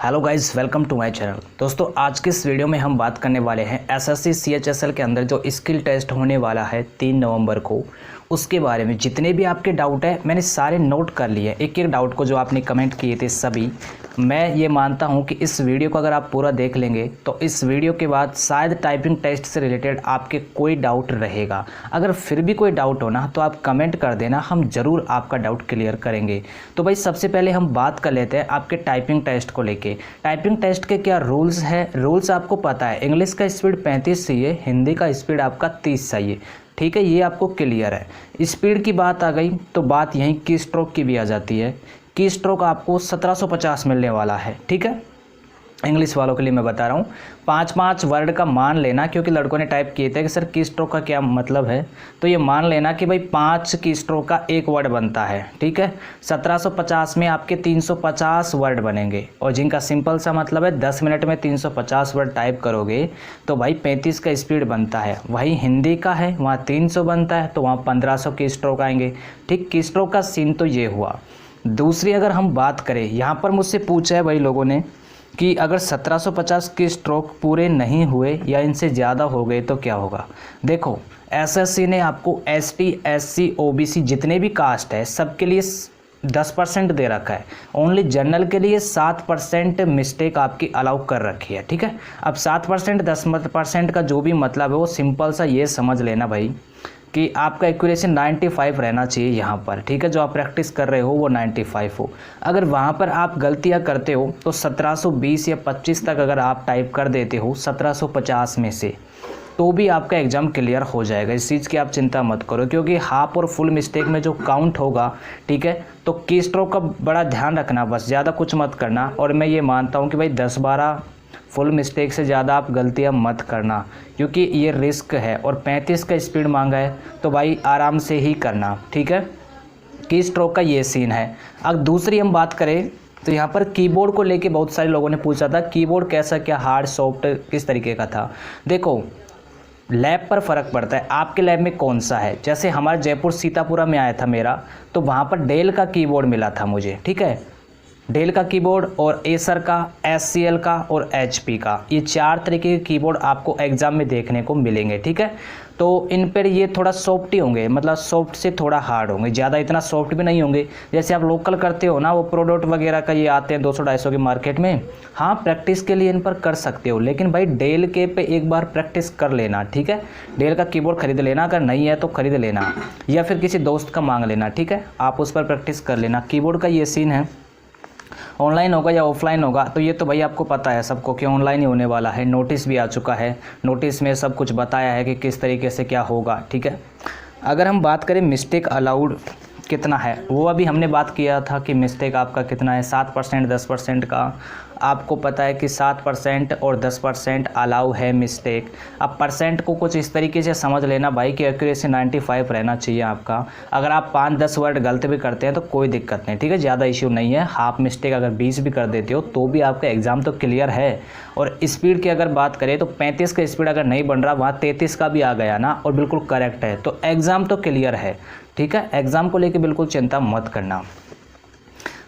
Hello guys, welcome to my channel. दोस्तों, आज के इस वीडियो में हम बात करने वाले हैं एसएससी सीएचएसएल के अंदर जो स्किल टेस्ट होने वाला है 3 नवंबर को, उसके बारे में जितने भी आपके डाउट है मैंने सारे नोट कर लिए। एक एक डाउट को जो आपने कमेंट किए थे सभी, मैं ये मानता हूं कि इस वीडियो को अगर आप पूरा देख लेंगे तो इस वीडियो के बाद शायद टाइपिंग टेस्ट से रिलेटेड आपके कोई डाउट रहेगा। अगर फिर भी कोई डाउट हो ना तो आप कमेंट कर देना, हम ज़रूर आपका डाउट क्लियर करेंगे। तो भाई सबसे पहले हम बात कर लेते हैं आपके टाइपिंग टेस्ट को लेके। टाइपिंग टेस्ट के क्या रूल्स है? रूल्स आपको पता है, इंग्लिश का स्पीड 35 चाहिए, हिंदी का स्पीड आपका 30 चाहिए। ठीक है, ये आपको क्लियर है। स्पीड की बात आ गई तो बात यहीं की स्ट्रोक की भी आ जाती है। की स्ट्रोक आपको 1750 मिलने वाला है। ठीक है, इंग्लिश वालों के लिए मैं बता रहा हूँ। 5-5 वर्ड का मान लेना, क्योंकि लड़कों ने टाइप किए थे कि सर की स्ट्रोक का क्या मतलब है, तो ये मान लेना कि भाई 5 की स्ट्रोक का एक वर्ड बनता है। ठीक है, 1750 में आपके 350 वर्ड बनेंगे, और जिनका सिंपल सा मतलब है 10 मिनट में 350 वर्ड टाइप करोगे तो भाई 35 का स्पीड बनता है। वही हिंदी का है, वहाँ 300 बनता है तो वहाँ 1500 की स्ट्रोक आएंगे। ठीक, की स्ट्रोक का सीन तो ये हुआ। दूसरी अगर हम बात करें, यहाँ पर मुझसे पूछा है भाई लोगों ने कि अगर 1750 के स्ट्रोक पूरे नहीं हुए या इनसे ज़्यादा हो गए तो क्या होगा। देखो, एसएससी ने आपको एसटी, एससी, ओबीसी जितने भी कास्ट है सबके लिए 10% दे रखा है। ओनली जनरल के लिए 7% मिस्टेक आपकी अलाउ कर रखी है। ठीक है, अब 7% 10% का जो भी मतलब है वो सिंपल सा ये समझ लेना भाई कि आपका एक्यूरेसी 95 रहना चाहिए यहाँ पर। ठीक है, जो आप प्रैक्टिस कर रहे हो वो 95 हो। अगर वहाँ पर आप गलतियाँ करते हो तो 1720 या 25 तक अगर आप टाइप कर देते हो 1750 में से, तो भी आपका एग्ज़ाम क्लियर हो जाएगा। इस चीज़ की आप चिंता मत करो, क्योंकि हाफ और फुल मिस्टेक में जो काउंट होगा, ठीक है, तो की स्ट्रोक का बड़ा ध्यान रखना, बस ज़्यादा कुछ मत करना। और मैं ये मानता हूँ कि भाई 10-12 फुल मिस्टेक से ज़्यादा आप गलतियां मत करना, क्योंकि ये रिस्क है। और 35 का स्पीड मांगा है तो भाई आराम से ही करना। ठीक है, की स्ट्रोक का ये सीन है। अब दूसरी हम बात करें तो यहाँ पर कीबोर्ड को लेके बहुत सारे लोगों ने पूछा था, कीबोर्ड कैसा, क्या हार्ड सॉफ्ट किस तरीके का था। देखो, लैब पर फ़र्क पड़ता है, आपके लैब में कौन सा है। जैसे हमारे जयपुर सीतापुरा में आया था मेरा, तो वहाँ पर डेल का कीबोर्ड मिला था मुझे। ठीक है, डेल का कीबोर्ड और एसर का, एचसीएल का और एचपी का, ये 4 तरीके के कीबोर्ड आपको एग्ज़ाम में देखने को मिलेंगे। ठीक है, तो इन पर ये थोड़ा सॉफ्ट ही होंगे, मतलब सॉफ्ट से थोड़ा हार्ड होंगे, ज़्यादा इतना सॉफ्ट भी नहीं होंगे। जैसे आप लोकल करते हो ना, वो प्रोडक्ट वगैरह का ये आते हैं 200-250 के मार्केट में। हाँ, प्रैक्टिस के लिए इन पर कर सकते हो, लेकिन भाई डेल के पे एक बार प्रैक्टिस कर लेना। ठीक है, डेल का कीबोर्ड खरीद लेना, अगर नहीं है तो खरीद लेना, या फिर किसी दोस्त का मांग लेना। ठीक है, आप उस पर प्रैक्टिस कर लेना। कीबोर्ड का ये सीन है, ऑनलाइन होगा या ऑफलाइन होगा तो ये तो भाई आपको पता है सबको कि ऑनलाइन ही होने वाला है। नोटिस भी आ चुका है, नोटिस में सब कुछ बताया है कि किस तरीके से क्या होगा। ठीक है, अगर हम बात करें मिस्टेक अलाउड कितना है, वो अभी हमने बात किया था कि मिस्टेक आपका कितना है, 7% 10% का। आपको पता है कि 7% और 10% अलाउ है मिस्टेक। अब परसेंट को कुछ इस तरीके से समझ लेना भाई कि एक्यूरेसी 95 रहना चाहिए आपका। अगर आप 5-10 वर्ड गलत भी करते हैं तो कोई दिक्कत नहीं। ठीक है, ज़्यादा इश्यू नहीं है। हाफ मिस्टेक अगर 20 भी कर देते हो तो भी आपका एग्ज़ाम तो क्लियर है। और स्पीड की अगर बात करें तो 35 का स्पीड अगर नहीं बन रहा, वहाँ 33 का भी आ गया ना, और बिल्कुल करेक्ट है, तो एग्ज़ाम तो क्लियर है। ठीक है, एग्ज़ाम को लेके बिल्कुल चिंता मत करना।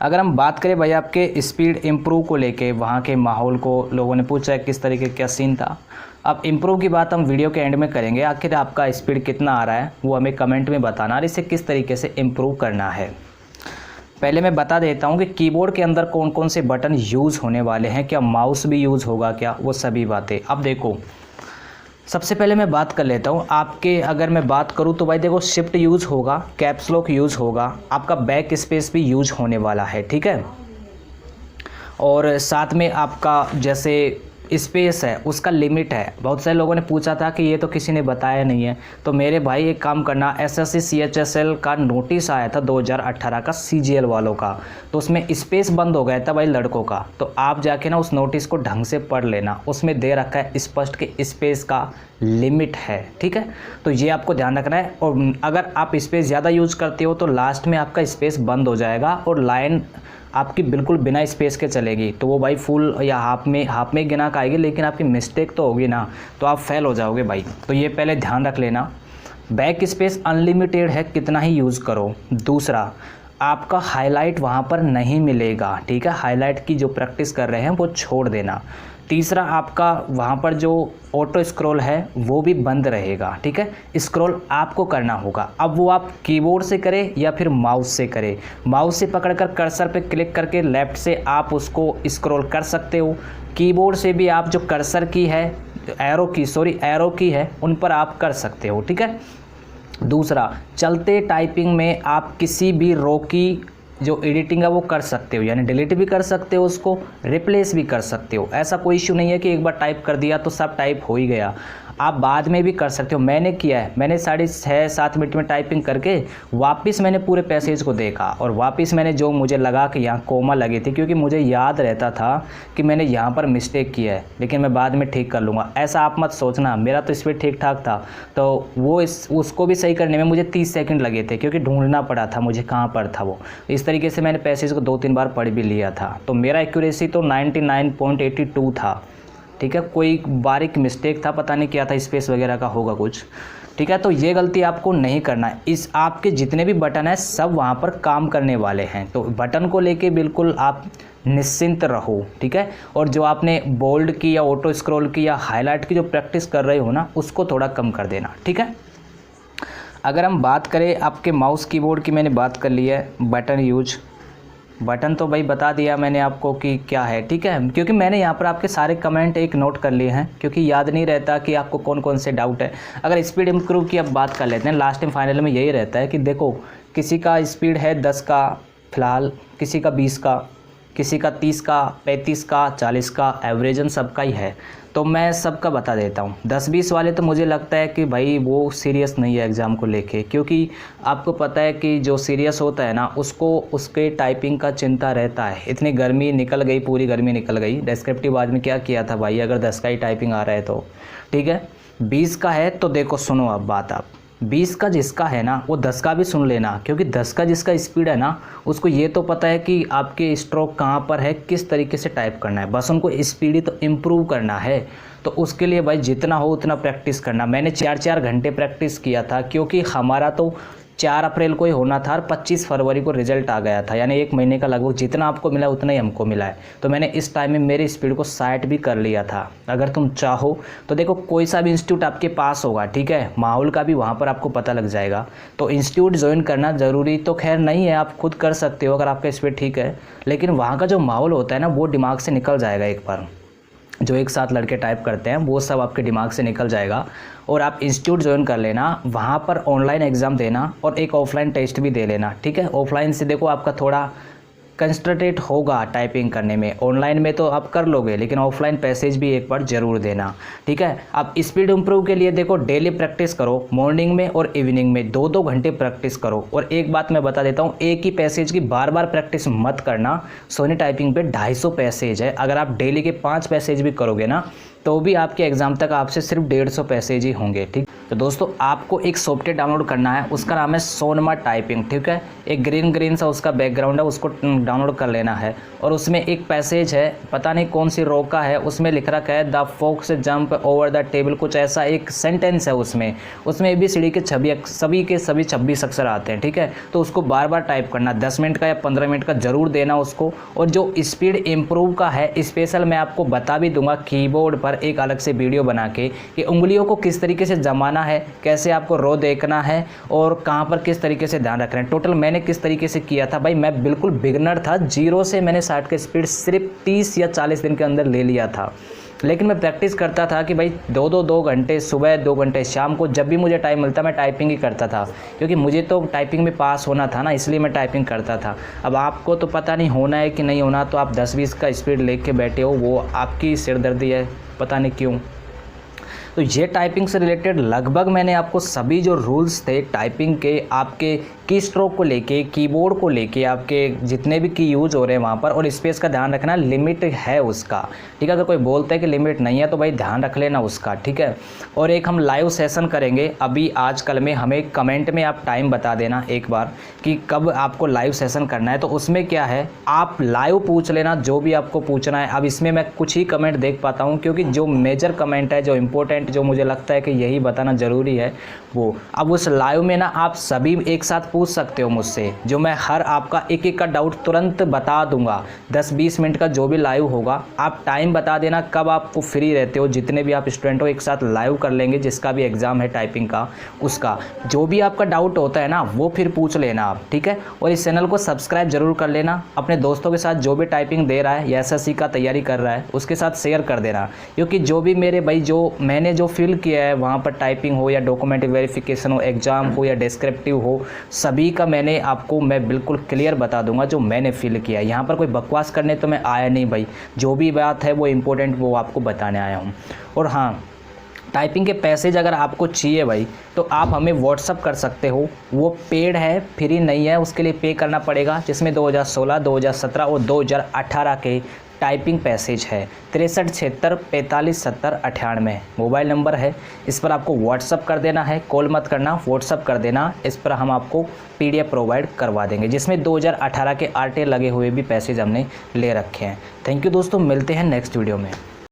अगर हम बात करें भाई आपके स्पीड इम्प्रूव को लेके, वहाँ के माहौल को लोगों ने पूछा है किस तरीके क्या सीन था। अब इम्प्रूव की बात हम वीडियो के एंड में करेंगे। आखिर आपका स्पीड कितना आ रहा है वो हमें कमेंट में बताना, और इसे किस तरीके से इम्प्रूव करना है। पहले मैं बता देता हूँ कि कीबोर्ड के अंदर कौन कौन से बटन यूज़ होने वाले हैं, क्या माउस भी यूज़ होगा क्या, वो सभी बातें। अब देखो, सबसे पहले मैं बात कर लेता हूँ आपके, अगर मैं बात करूँ तो भाई देखो, शिफ्ट यूज़ होगा, कैप्स लॉक यूज़ होगा, आपका बैक स्पेस भी यूज होने वाला है। ठीक है, और साथ में आपका जैसे स्पेस है उसका लिमिट है। बहुत सारे लोगों ने पूछा था कि ये तो किसी ने बताया नहीं है, तो मेरे भाई एक काम करना, एसएससी सीएचएसएल का नोटिस आया था 2018 का सीजीएल वालों का, तो उसमें स्पेस बंद हो गया था भाई लड़कों का। तो आप जाके ना उस नोटिस को ढंग से पढ़ लेना, उसमें दे रखा है स्पष्ट कि स्पेस का लिमिट है। ठीक है, तो ये आपको ध्यान रखना है। और अगर आप स्पेस ज़्यादा यूज करते हो तो लास्ट में आपका स्पेस बंद हो जाएगा और लाइन आपकी बिल्कुल बिना स्पेस के चलेगी, तो वो भाई फुल या हाफ में गिना के आएगी, लेकिन आपकी मिस्टेक तो होगी ना, तो आप फेल हो जाओगे भाई। तो ये पहले ध्यान रख लेना। बैक स्पेस अनलिमिटेड है, कितना ही यूज़ करो। दूसरा, आपका हाईलाइट वहाँ पर नहीं मिलेगा, ठीक है। हाईलाइट की जो प्रैक्टिस कर रहे हैं वो छोड़ देना। तीसरा, आपका वहाँ पर जो ऑटो स्क्रॉल है वो भी बंद रहेगा, ठीक है। स्क्रॉल आपको करना होगा। अब वो आप कीबोर्ड से करें या फिर माउस से करें। माउस से पकड़कर कर्सर पे क्लिक करके लेफ़्ट से आप उसको स्क्रॉल कर सकते हो। कीबोर्ड से भी आप जो कर्सर की है, एरो की है, उन पर आप कर सकते हो, ठीक है। दूसरा, चलते टाइपिंग में आप किसी भी रो की जो एडिटिंग है वो कर सकते हो, यानी डिलीट भी कर सकते हो, उसको रिप्लेस भी कर सकते हो। ऐसा कोई इशू नहीं है कि एक बार टाइप कर दिया तो सब टाइप हो ही गया, आप बाद में भी कर सकते हो। मैंने किया है, मैंने 6.5-7 मिनट में टाइपिंग करके वापस मैंने पूरे पैसेज को देखा और वापस मैंने जो मुझे लगा कि यहाँ कोमा लगी थी, क्योंकि मुझे याद रहता था कि मैंने यहाँ पर मिस्टेक किया है, लेकिन मैं बाद में ठीक कर लूँगा। ऐसा आप मत सोचना, मेरा तो स्पीड ठीक ठाक था, तो वो उसको भी सही करने में मुझे 30 सेकंड लगे थे, क्योंकि ढूंढना पड़ा था मुझे कहाँ पर था वो। इस तरीके से मैंने पैसेज को 2-3 बार पढ़ भी लिया था। तो मेरा एक्यूरेसी तो 99.82 था, ठीक है। कोई बारीक मिस्टेक था, पता नहीं क्या था, स्पेस वगैरह का होगा कुछ, ठीक है। तो ये गलती आपको नहीं करना है। इस आपके जितने भी बटन हैं सब वहाँ पर काम करने वाले हैं, तो बटन को लेके बिल्कुल आप निश्चिंत रहो, ठीक है। और जो आपने बोल्ड की या ऑटो स्क्रॉल की या हाईलाइट की जो प्रैक्टिस कर रहे हो ना, उसको थोड़ा कम कर देना, ठीक है। अगर हम बात करें आपके माउस कीबोर्ड की, मैंने बात कर ली है। बटन तो भाई बता दिया मैंने आपको कि क्या है, ठीक है। क्योंकि मैंने यहाँ पर आपके सारे कमेंट एक नोट कर लिए हैं, क्योंकि याद नहीं रहता कि आपको कौन कौन से डाउट है। अगर स्पीड इम्प्रूव की अब बात कर लेते हैं, लास्ट टाइम फाइनल में यही रहता है कि देखो, किसी का स्पीड है 10 का फ़िलहाल, किसी का 20 का, किसी का 30 का, 35 का, 40 का, एवरेजन सबका ही है। तो मैं सबका बता देता हूँ। 10-20 वाले तो मुझे लगता है कि भाई वो सीरियस नहीं है एग्ज़ाम को लेके, क्योंकि आपको पता है कि जो सीरियस होता है ना, उसको उसके टाइपिंग का चिंता रहता है। इतनी गर्मी निकल गई, पूरी गर्मी निकल गई। डिस्क्रिप्टिव आज में क्या किया था भाई, अगर 10 का ही टाइपिंग आ रहा है तो ठीक है। 20 का है तो देखो, सुनो अब बात, आप 20 का जिसका है ना वो 10 का भी सुन लेना, क्योंकि 10 का जिसका स्पीड है ना, उसको ये तो पता है कि आपके स्ट्रोक कहाँ पर है, किस तरीके से टाइप करना है, बस उनको स्पीड ही तो इम्प्रूव करना है। तो उसके लिए भाई जितना हो उतना प्रैक्टिस करना। मैंने 4-4 घंटे प्रैक्टिस किया था, क्योंकि हमारा तो 4 अप्रैल को ही होना था और 25 फरवरी को रिजल्ट आ गया था, यानी 1 महीने का लगभग जितना आपको मिला उतना ही हमको मिला है। तो मैंने इस टाइम में मेरी स्पीड को 60 भी कर लिया था। अगर तुम चाहो तो देखो, कोई सा भी इंस्टीट्यूट आपके पास होगा, ठीक है, माहौल का भी वहाँ पर आपको पता लग जाएगा। तो इंस्टीट्यूट ज्वाइन करना ज़रूरी तो खैर नहीं है, आप खुद कर सकते हो अगर आपका स्पीड ठीक है, लेकिन वहाँ का जो माहौल होता है ना, वो दिमाग से निकल जाएगा एक बार। जो एक साथ लड़के टाइप करते हैं वो सब आपके दिमाग से निकल जाएगा। और आप इंस्टीट्यूट ज्वाइन कर लेना, वहाँ पर ऑनलाइन एग्ज़ाम देना और एक ऑफलाइन टेस्ट भी दे लेना, ठीक है। ऑफलाइन से देखो आपका थोड़ा कंसंट्रेट होगा टाइपिंग करने में, ऑनलाइन में तो आप कर लोगे, लेकिन ऑफलाइन पैसेज भी एक बार ज़रूर देना, ठीक है। आप स्पीड इम्प्रूव के लिए देखो, डेली प्रैक्टिस करो, मॉर्निंग में और इवनिंग में 2-2 घंटे प्रैक्टिस करो। और एक बात मैं बता देता हूँ, एक ही पैसेज की बार बार प्रैक्टिस मत करना। सोनी टाइपिंग पे 250 पैसेज है, अगर आप डेली के 5 पैसेज भी करोगे ना, तो भी आपके एग्ज़ाम तक आपसे सिर्फ 150 पैसेज ही होंगे, ठीक। तो दोस्तों, आपको एक सॉफ्टवेयर डाउनलोड करना है, उसका नाम है सोनमा टाइपिंग, ठीक है। एक ग्रीन सा उसका बैकग्राउंड है, उसको डाउनलोड कर लेना है। और उसमें एक पैसेज है, पता नहीं कौन सी रो का है, उसमें लिख रखा है the fox jump over the table, कुछ ऐसा एक सेंटेंस है उसमें ABCD के सभी के सभी 26 अक्षर आते हैं, ठीक है। तो उसको बार बार टाइप करना, 10 मिनट का या 15 मिनट का ज़रूर देना उसको। और जो स्पीड इम्प्रूव का है स्पेशल, मैं आपको बता भी दूंगा कीबोर्ड पर एक अलग से वीडियो बना के, कि उंगलियों को किस तरीके से जमाना है, कैसे आपको रो देखना है और कहाँ पर किस तरीके से ध्यान रखना है। टोटल मैंने किस तरीके से किया था भाई, मैं बिल्कुल बिगनर था, 0 से मैंने 60 का स्पीड सिर्फ 30 या 40 दिन के अंदर ले लिया था। लेकिन मैं प्रैक्टिस करता था कि भाई 2 घंटे सुबह, 2 घंटे शाम को, जब भी मुझे टाइम मिलता मैं टाइपिंग ही करता था, क्योंकि मुझे तो टाइपिंग में पास होना था ना, इसलिए मैं टाइपिंग करता था। अब आपको तो पता नहीं होना है कि नहीं होना, तो आप 10-20 का स्पीड लेके बैठे हो, वो आपकी सिरदर्दी है, पता नहीं क्यों। तो ये टाइपिंग से रिलेटेड लगभग मैंने आपको सभी जो रूल्स थे टाइपिंग के, आपके की स्ट्रोक को लेके, कीबोर्ड को लेके, आपके जितने भी की यूज़ हो रहे हैं वहाँ पर, और स्पेस का ध्यान रखना, लिमिट है उसका, ठीक है। अगर कोई बोलता है कि लिमिट नहीं है तो भाई ध्यान रख लेना उसका, ठीक है। और एक हम लाइव सेशन करेंगे अभी आजकल में, हमें कमेंट में आप टाइम बता देना एक बार कि कब आपको लाइव सेशन करना है। तो उसमें क्या है, आप लाइव पूछ लेना जो भी आपको पूछना है। अब इसमें मैं कुछ ही कमेंट देख पाता हूँ, क्योंकि जो मेजर कमेंट है, जो इंपॉर्टेंट पॉइंट जो मुझे लगता है कि यही बताना ज़रूरी है वो। अब उस लाइव में ना आप सभी एक साथ पूछ सकते हो मुझसे, जो मैं हर आपका एक एक का डाउट तुरंत बता दूंगा। 10-20 मिनट का जो भी लाइव होगा, आप टाइम बता देना कब आपको फ्री रहते हो। जितने भी आप स्टूडेंट हो एक साथ लाइव कर लेंगे, जिसका भी एग्ज़ाम है टाइपिंग का, उसका जो भी आपका डाउट होता है ना वो फिर पूछ लेना आप, ठीक है। और इस चैनल को सब्सक्राइब जरूर कर लेना। अपने दोस्तों के साथ जो भी टाइपिंग दे रहा है या SSC का तैयारी कर रहा है उसके साथ शेयर कर देना, क्योंकि जो भी मेरे भाई जो मैंने जो फिल किया है वहाँ पर टाइपिंग हो या डॉक्यूमेंट वेरिफिकेशन हो, एग्ज़ाम हो या डिस्क्रिप्टिव हो, सभी का मैंने आपको मैं बिल्कुल क्लियर बता दूंगा जो मैंने फिल किया है। यहाँ पर कोई बकवास करने तो मैं आया नहीं भाई, जो भी बात है वो इम्पोर्टेंट वो आपको बताने आया हूँ। और हाँ, टाइपिंग के पैसेज अगर आपको चाहिए भाई तो आप हमें व्हाट्सअप कर सकते हो। वो पेड है, फ्री नहीं है, उसके लिए पे करना पड़ेगा, जिसमें 2016, 2017 और 2018 के टाइपिंग पैसेज है। 63 76 45 70 98 मोबाइल नंबर है, इस पर आपको व्हाट्सअप कर देना है। कॉल मत करना, व्हाट्सअप कर देना, इस पर हम आपको PDF प्रोवाइड करवा देंगे, जिसमें 2018 के RTA लगे हुए भी पैसेज हमने ले रखे हैं। थैंक यू दोस्तों, मिलते हैं नेक्स्ट वीडियो में।